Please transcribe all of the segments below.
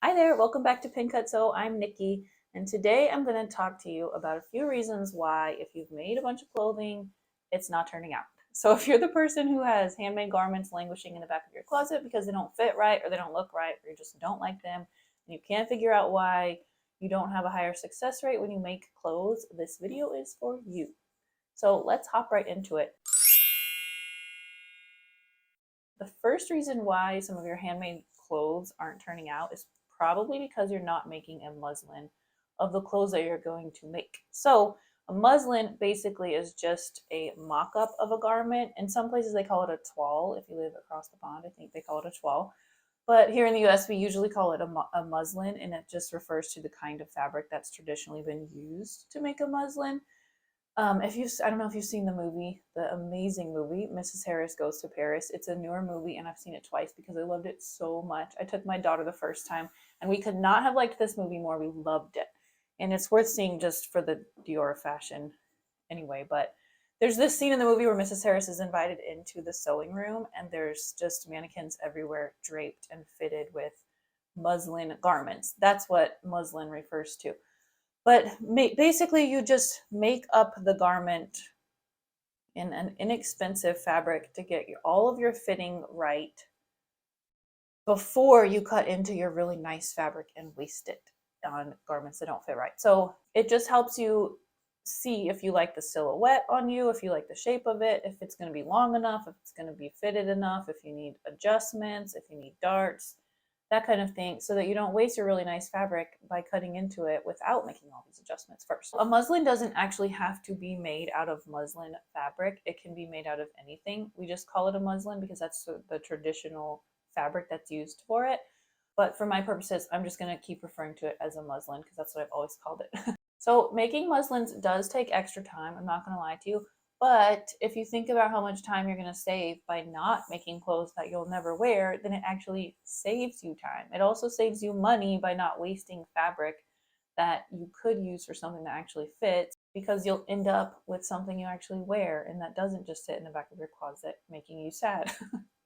Hi there, welcome back to Pin Cut Sew. I'm Nikki, and today I'm going to talk to you about a few reasons why, if you've made a bunch of clothing, it's not turning out. So, if you're the person who has handmade garments languishing in the back of your closet because they don't fit right, or they don't look right, or you just don't like them, and you can't figure out why you don't have a higher success rate when you make clothes, this video is for you. So, let's hop right into it. The first reason why some of your handmade clothes aren't turning out is probably because you're not making a muslin of the clothes that you're going to make. So a muslin basically is just a mock-up of a garment. In some places they call it a toile. If you live across the pond, I think they call it a toile. But here in the US, we usually call it a muslin, and it just refers to the kind of fabric that's traditionally been used to make a muslin. I don't know if you've seen the movie, the amazing movie, Mrs. Harris Goes to Paris. It's a newer movie, and I've seen it twice because I loved it so much. I took my daughter the first time, and we could not have liked this movie more. We loved it, and it's worth seeing just for the Dior fashion, anyway. But there's this scene in the movie where Mrs. Harris is invited into the sewing room, and there's just mannequins everywhere, draped and fitted with muslin garments. That's what muslin refers to. But basically, you just make up the garment in an inexpensive fabric to get all of your fitting right before you cut into your really nice fabric and waste it on garments that don't fit right. So it just helps you see if you like the silhouette on you, if you like the shape of it, if it's going to be long enough, if it's going to be fitted enough, if you need adjustments, if you need darts, that kind of thing, so that you don't waste your really nice fabric by cutting into it without making all these adjustments first. A muslin doesn't actually have to be made out of muslin fabric. It can be made out of anything. We just call it a muslin because that's the traditional fabric that's used for it. But for my purposes, I'm just going to keep referring to it as a muslin because that's what I've always called it. So making muslins does take extra time, I'm not going to lie to you. But if you think about how much time you're going to save by not making clothes that you'll never wear, then it actually saves you time. It also saves you money by not wasting fabric that you could use for something that actually fits, because you'll end up with something you actually wear and that doesn't just sit in the back of your closet making you sad.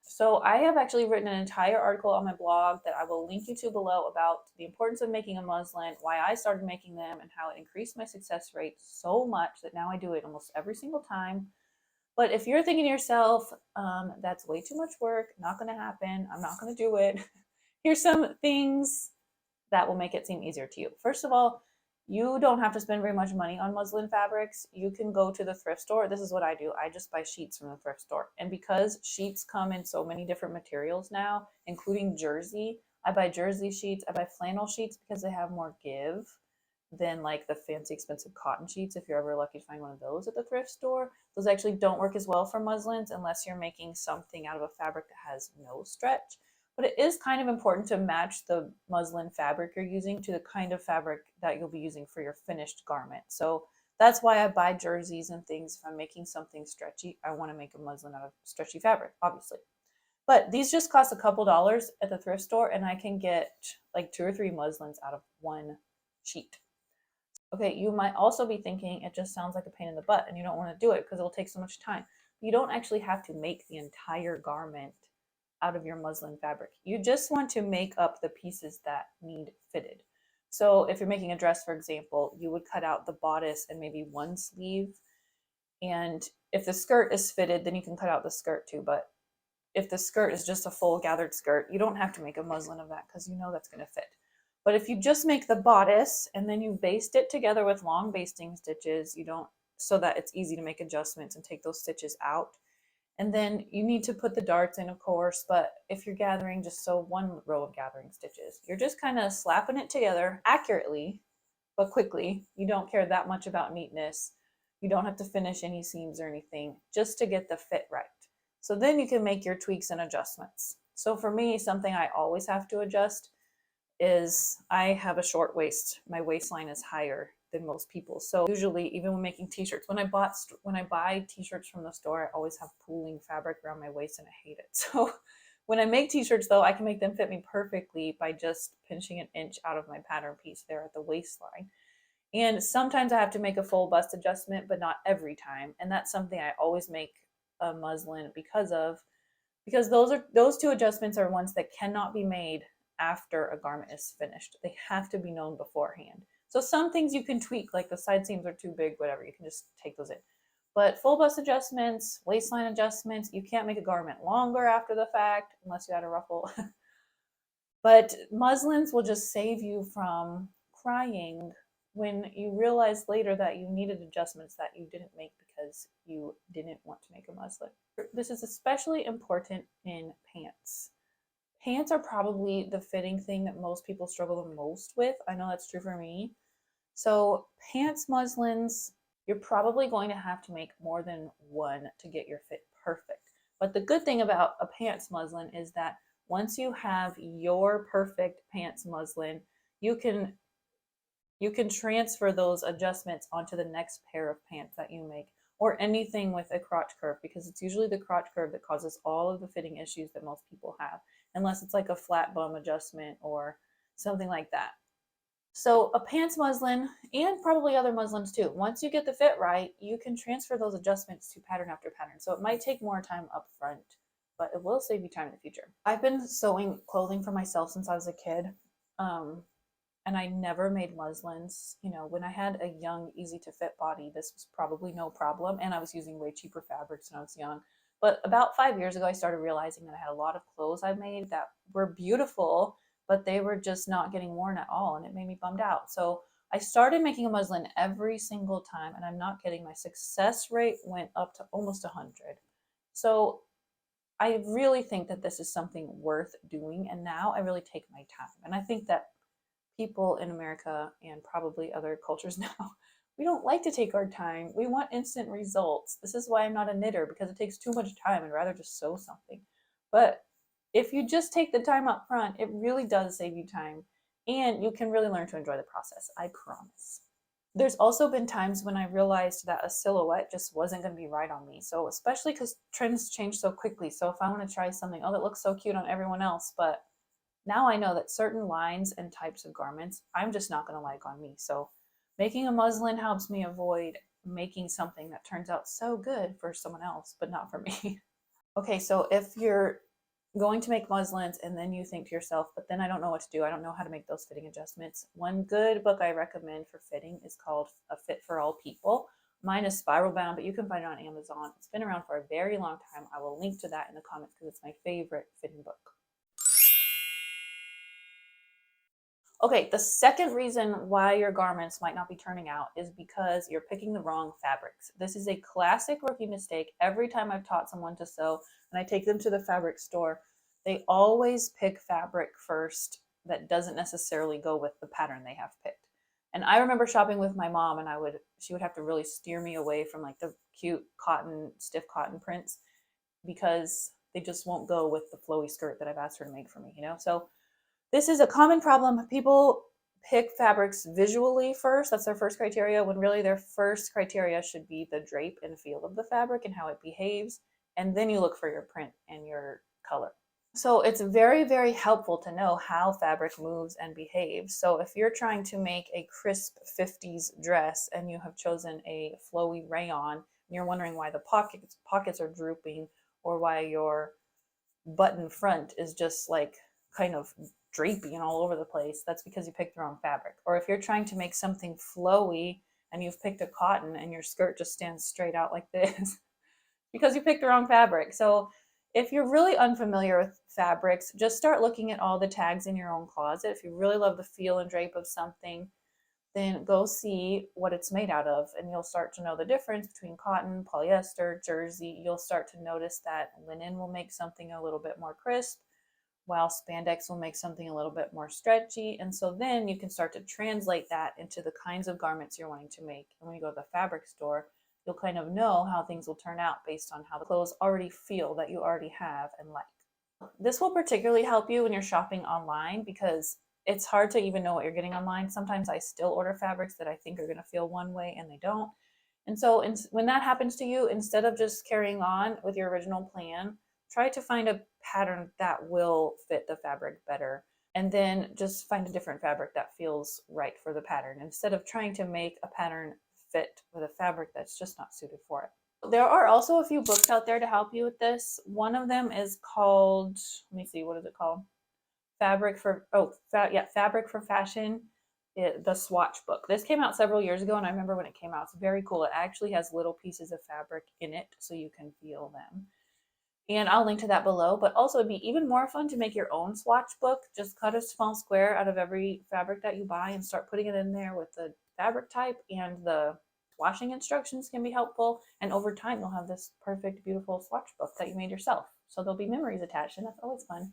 So I have actually written an entire article on my blog that I will link you to below about the importance of making a muslin, why I started making them, and how it increased my success rate so much that now I do it almost every single time. But if you're thinking to yourself, that's way too much work, not going to happen, I'm not going to do it, here's some things that will make it seem easier to you. First of all, you don't have to spend very much money on muslin fabrics. You can go to the thrift store. This is what I do. I just buy sheets from the thrift store. And because sheets come in so many different materials now, including jersey, I buy jersey sheets. I buy flannel sheets because they have more give than like the fancy expensive cotton sheets, if you're ever lucky to find one of those at the thrift store. Those actually don't work as well for muslins unless you're making something out of a fabric that has no stretch. But it is kind of important to match the muslin fabric you're using to the kind of fabric that you'll be using for your finished garment. So that's why I buy jerseys and things. If I'm making something stretchy, I want to make a muslin out of stretchy fabric, obviously. But these just cost a couple dollars at the thrift store, and I can get like 2 or 3 muslins out of one sheet. Okay, you might also be thinking it just sounds like a pain in the butt and you don't want to do it because it'll take so much time. You don't actually have to make the entire garment out of your muslin fabric. You just want to make up the pieces that need fitted. So if you're making a dress, for example, you would cut out the bodice and maybe one sleeve. And if the skirt is fitted, then you can cut out the skirt too. But if the skirt is just a full gathered skirt, you don't have to make a muslin of that because you know that's going to fit. But if you just make the bodice and then you baste it together with long basting stitches, you don't, so that it's easy to make adjustments and take those stitches out. And then you need to put the darts in, of course, but if you're gathering, just sew one row of gathering stitches. You're just kind of slapping it together accurately, but quickly. You don't care that much about neatness. You don't have to finish any seams or anything, just to get the fit right. So then you can make your tweaks and adjustments. So for me, something I always have to adjust is I have a short waist. My waistline is higher than most people. So usually, even when making t-shirts, when I buy t-shirts from the store, I always have pooling fabric around my waist and I hate it. So when I make t-shirts though, I can make them fit me perfectly by just pinching an inch out of my pattern piece there at the waistline. And sometimes I have to make a full bust adjustment, but not every time. And that's something I always make a muslin because those two adjustments are ones that cannot be made after a garment is finished. They have to be known beforehand. So some things you can tweak, like the side seams are too big, whatever, you can just take those in. But full bust adjustments, waistline adjustments, you can't make a garment longer after the fact unless you add a ruffle. But muslins will just save you from crying when you realize later that you needed adjustments that you didn't make because you didn't want to make a muslin. This is especially important in pants. Pants are probably the fitting thing that most people struggle the most with. I know that's true for me. So pants muslins, you're probably going to have to make more than one to get your fit perfect. But the good thing about a pants muslin is that once you have your perfect pants muslin, you can transfer those adjustments onto the next pair of pants that you make, or anything with a crotch curve, because it's usually the crotch curve that causes all of the fitting issues that most people have, unless it's like a flat bum adjustment or something like that. So a pants muslin, and probably other muslins too, once you get the fit right, you can transfer those adjustments to pattern after pattern. So it might take more time up front, but it will save you time in the future. I've been sewing clothing for myself since I was a kid. And I never made muslins. You know, when I had a young, easy to fit body, this was probably no problem. And I was using way cheaper fabrics when I was young. But about 5 years ago, I started realizing that I had a lot of clothes I made that were beautiful, but they were just not getting worn at all. And it made me bummed out. So I started making a muslin every single time. And I'm not kidding, my success rate went up to almost 100. So I really think that this is something worth doing. And now I really take my time. And I think that people in America and probably other cultures now, we don't like to take our time. We want instant results. This is why I'm not a knitter, because it takes too much time and rather just sew something. But if you just take the time up front, it really does save you time, and you can really learn to enjoy the process. I promise. There's also been times when I realized that a silhouette just wasn't going to be right on me. So especially because trends change so quickly. So if I want to try something, oh, that looks so cute on everyone else, but now I know that certain lines and types of garments I'm just not going to like on me. So making a muslin helps me avoid making something that turns out so good for someone else, but not for me. Okay, so if you're going to make muslins and then you think to yourself, but then I don't know what to do, I don't know how to make those fitting adjustments, one good book I recommend for fitting is called A Fit for All People. Mine is spiral bound, but you can find it on Amazon. It's been around for a very long time. I will link to that in the comments because it's my favorite fitting book. Okay, the second reason why your garments might not be turning out is because you're picking the wrong fabrics. This is a classic rookie mistake. Every time I've taught someone to sew and I take them to the fabric store, they always pick fabric first that doesn't necessarily go with the pattern they have picked. And I remember shopping with my mom, and she would have to really steer me away from like the cute cotton, stiff cotton prints, because they just won't go with the flowy skirt that I've asked her to make for me, you know? So this is a common problem. People pick fabrics visually first. That's their first criteria, when really their first criteria should be the drape and feel of the fabric and how it behaves. And then you look for your print and your color. So it's very, very helpful to know how fabric moves and behaves. So if you're trying to make a crisp 50s dress and you have chosen a flowy rayon, and you're wondering why the pockets are drooping, or why your button front is just like kind of drapey and all over the place, that's because you picked the wrong fabric. Or if you're trying to make something flowy and you've picked a cotton and your skirt just stands straight out like this, because you picked the wrong fabric. So if you're really unfamiliar with fabrics, just start looking at all the tags in your own closet. If you really love the feel and drape of something, then go see what it's made out of, and you'll start to know the difference between cotton, polyester, jersey. You'll start to notice that linen will make something a little bit more crisp, while spandex will make something a little bit more stretchy. And so then you can start to translate that into the kinds of garments you're wanting to make. And when you go to the fabric store, you'll kind of know how things will turn out based on how the clothes already feel that you already have and like. This will particularly help you when you're shopping online, because it's hard to even know what you're getting online. Sometimes I still order fabrics that I think are going to feel one way and they don't. And so when that happens to you, instead of just carrying on with your original plan, try to find a pattern that will fit the fabric better. And then just find a different fabric that feels right for the pattern, instead of trying to make a pattern fit with a fabric that's just not suited for it. There are also a few books out there to help you with this. One of them is called, let me see, what is it called? Fabric for Fabric for Fashion, the swatch book. This came out several years ago, and I remember when it came out. It's very cool. It actually has little pieces of fabric in it, so you can feel them. And I'll link to that below. But also, it'd be even more fun to make your own swatch book. Just cut a small square out of every fabric that you buy and start putting it in there with the fabric type, and the washing instructions can be helpful. And over time, you'll have this perfect, beautiful swatch book that you made yourself. So there'll be memories attached, and that's always fun.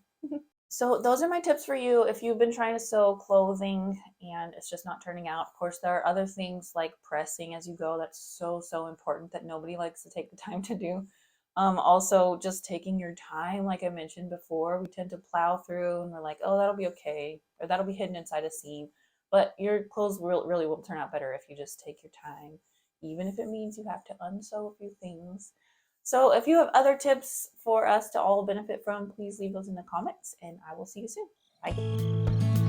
So those are my tips for you if you've been trying to sew clothing and it's just not turning out. Of course, there are other things like pressing as you go. That's so important that nobody likes to take the time to do. Also, just taking your time, like I mentioned before, we tend to plow through and we're like, oh, that'll be okay, or that'll be hidden inside a seam. But your clothes really will turn out better if you just take your time, even if it means you have to unsew a few things. So if you have other tips for us to all benefit from, please leave those in the comments, and I will see you soon. Bye.